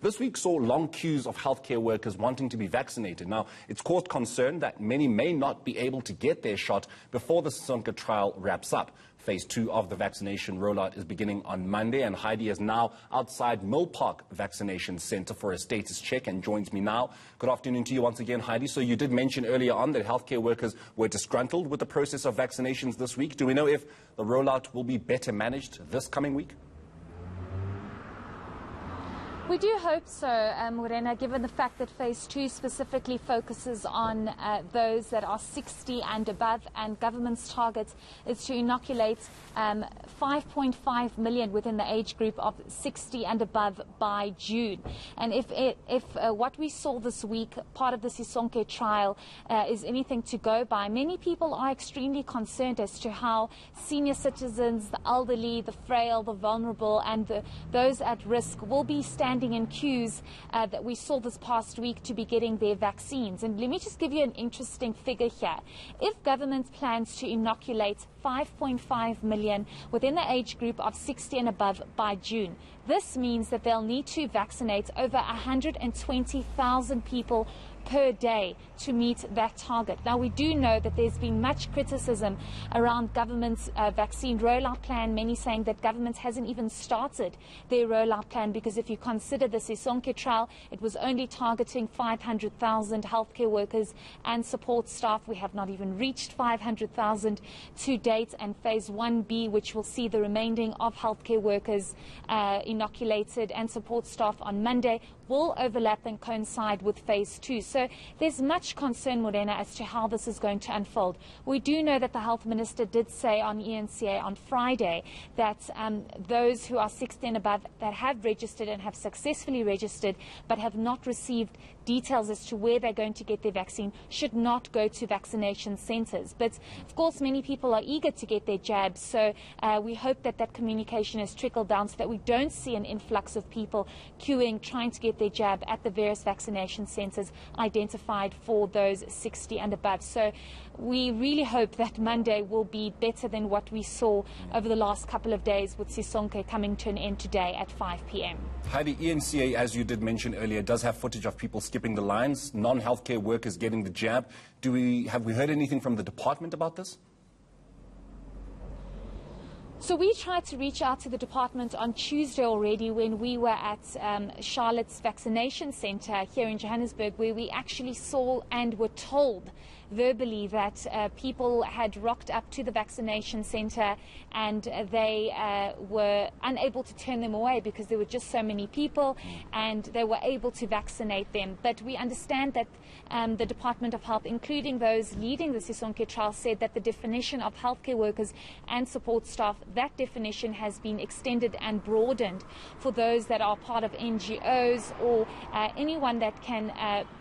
This week saw long queues of healthcare workers wanting to be vaccinated. Now, it's caused concern that many may not be able to get their shot before the Sisonke trial wraps up. Phase 2 of the vaccination rollout is beginning on Monday, and Heidi is now outside Millpark Vaccination Centre for a status check and joins me now. Good afternoon to you once again, Heidi. So you did mention earlier on that healthcare workers were disgruntled with the process of vaccinations this week. Do we know if the rollout will be better managed this coming week? We do hope so, Morena, given the fact that Phase 2 specifically focuses on those that are 60 and above, and government's target is to inoculate 5.5 million within the age group of 60 and above by June. And if what we saw this week, part of the Sisonke trial, is anything to go by, many people are extremely concerned as to how senior citizens, the elderly, the frail, the vulnerable, and those at risk will be standing in queues that we saw this past week to be getting their vaccines. And let me just give you an interesting figure here. If government plans to inoculate 5.5 million within the age group of 60 and above by June, this means that they'll need to vaccinate over 120,000 people per day to meet that target. Now, we do know that there's been much criticism around government's vaccine rollout plan, many saying that government hasn't even started their rollout plan, because if you consider the Sisonke trial, it was only targeting 500,000 healthcare workers and support staff. We have not even reached 500,000 to date, and Phase 1B, which will see the remaining of healthcare workers inoculated and support staff on Monday, will overlap and coincide with Phase 2. So there's much concern, Morena, as to how this is going to unfold. We do know that the Health Minister did say on eNCA on Friday that those who are 60 and above that have registered and have successfully registered but have not received details as to where they're going to get their vaccine should not go to vaccination centres. But of course, many people are eager to get their jabs, so we hope that that communication has trickled down so that we don't see an influx of people queuing, trying to get their jab at the various vaccination centres identified for those 60 and above. So we really hope that Monday will be better than what we saw over the last couple of days, with Sisonke coming to an end today at 5 p.m. Heidi, eNCA, as you did mention earlier, does have footage of people skipping the lines, non-healthcare workers getting the jab. Have we heard anything from the department about this? So we tried to reach out to the department on Tuesday already when we were at Charlotte's Vaccination Centre here in Johannesburg, where we actually saw and were told verbally that people had rocked up to the vaccination centre and they were unable to turn them away because there were just so many people, and they were able to vaccinate them. But we understand that the Department of Health, including those leading the Sisonke trial, said that the definition of healthcare workers and support staff, that definition has been extended and broadened for those that are part of NGOs or anyone that can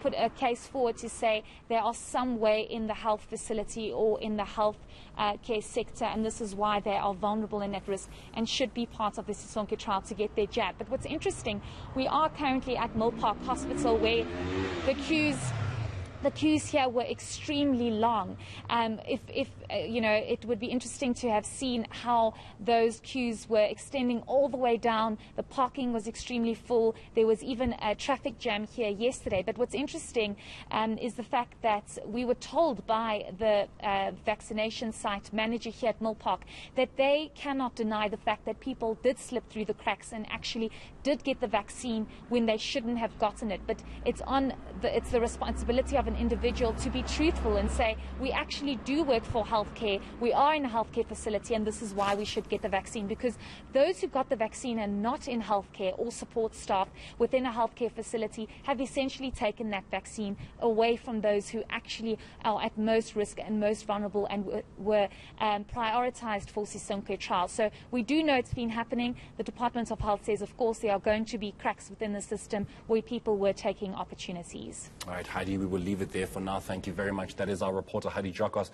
put a case forward to say they are some way in the health facility or in the health care sector, and this is why they are vulnerable and at risk and should be part of the Sisonke trial to get their jab. But what's interesting, we are currently at Millpark Hospital, where the queues here were extremely long. It would be interesting to have seen how those queues were extending all the way down. The parking was extremely full. There was even a traffic jam here yesterday. But what's interesting is the fact that we were told by the vaccination site manager here at Millpark that they cannot deny the fact that people did slip through the cracks and actually did get the vaccine when they shouldn't have gotten it. But it's the responsibility of an individual to be truthful and say, we actually do work for healthcare, we are in a healthcare facility, and this is why we should get the vaccine. Because those who got the vaccine and not in healthcare or support staff within a healthcare facility have essentially taken that vaccine away from those who actually are at most risk and most vulnerable and were prioritized for Sisonke trial. So we do know it's been happening. The Department of Health says, of course, there are going to be cracks within the system where people were taking opportunities. All right, Heidi, we will leave it there for now. Thank you very much. That is our reporter, Heidi Giokos.